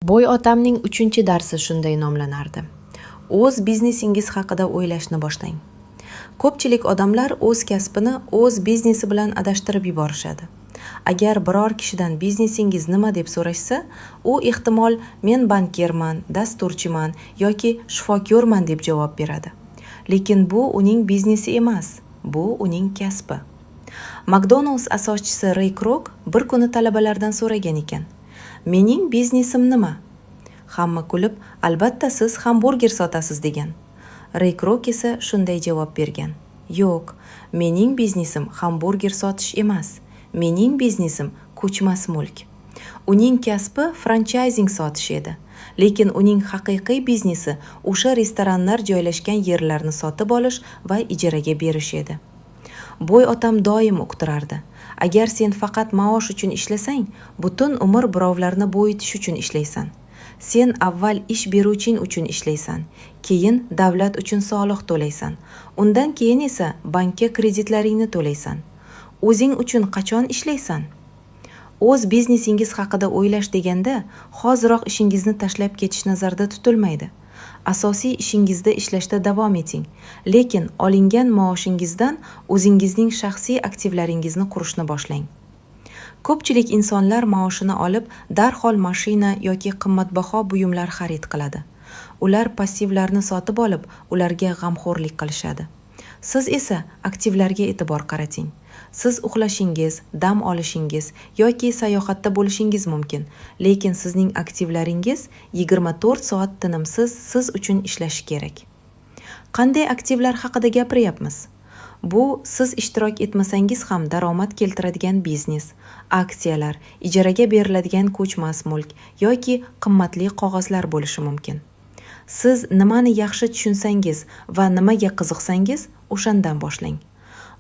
Boy otamning 3-darsi shunday nomlanardi. O'z biznesingiz haqida o'ylashni boshlang. Ko'pchilik odamlar o'z kasbini o'z biznesi bilan adashtirib yuborishadi. Agar biror kishidan biznesingiz nima deb so'rashsa, u ehtimol men bankirman, dasturchiman yoki shifokorman deb javob beradi. Lekin bu uning biznesi emas, bu uning kasbi. McDonald's asoschisi Ray Kroc bir kuni talabalardan so'ragan ekan: "Mening biznesim nima?" Hamma kulib, "Albatta siz hamburger sotasiz" degan. Ray Kroc esa shunday javob bergan: "Yo'q, mening biznesim hamburger sotish emas. Mening biznesim ko'chmas mulk." Uning kasbi franchising sotish edi. Lekin uning haqiqiy biznesi o'sha restoranlar joylashgan yerlarni sotib olish va ijaraga berish edi. Boy otam doim uqtirardi: agar sen faqat maosh uchun ishlasang, butun umr birovlarni bo'yitish uchun ishlaysan. Sen avval ish beruvching uchun ishlaysan, keyin davlat uchun soliq to'laysan, undan keyin esa bankka kreditlaringni to'laysan. O'zing uchun qachon ishlaysan? O'z biznesingiz haqida o'ylash deganda hoziroq ishingizni tashlab ketish nazarda tutilmaydi. Asosiy ishingizda ishlashda davom eting, lekin olingan maoshingizdan o'zingizning shaxsiy aktivlaringizni qurishni boshlang. Ko'pchilik insonlar maoshini olib darhol mashina yoki qimmatbaho buyumlar xarid qiladi. Ular passivlarni sotib olib, ularga g'amxo'rlik qilishadi. Siz esa aktivlarga e'tibor qarating. Siz uxlashingiz, dam olishingiz yoki sayohatda bo'lishingiz mumkin, lekin sizning aktivlaringiz 24 soat tinimsiz siz uchun ishlashi kerak. Qanday aktivlar haqida gapiryapmiz? Bu siz ishtirok etmasangiz ham daromad keltiradigan biznes, aksiyalar, ijaraga beriladigan ko'chmas mulk yoki qimmatli qog'ozlar bo'lishi mumkin. Siz nimani yaxshi tushunsangiz va nimaga qiziqsangiz, o'shandan boshlang.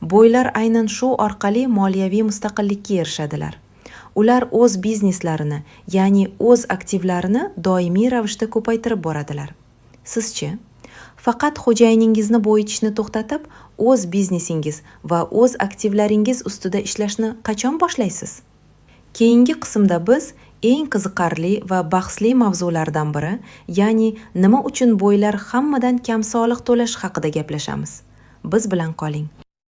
Boylar aynan shu orqali moliyaviy mustaqillikka erishadilar. Ular o'z bizneslarini, ya'ni o'z aktivlarini doimiy ravishda ko'paytirib boradilar. Sizchi? Faqat xo'jayiningizni bo'yitishni to'xtatib, o'z biznesingiz va o'z aktivlaringiz ustida ishlashni qachon boshlaysiz? Keyingi qismda biz eng qiziqarli va bahsli mavzulardan biri, ya'ni nima uchun boylar hammadan kam soliq to'lash haqida gaplashamiz. Biz bilan qoling.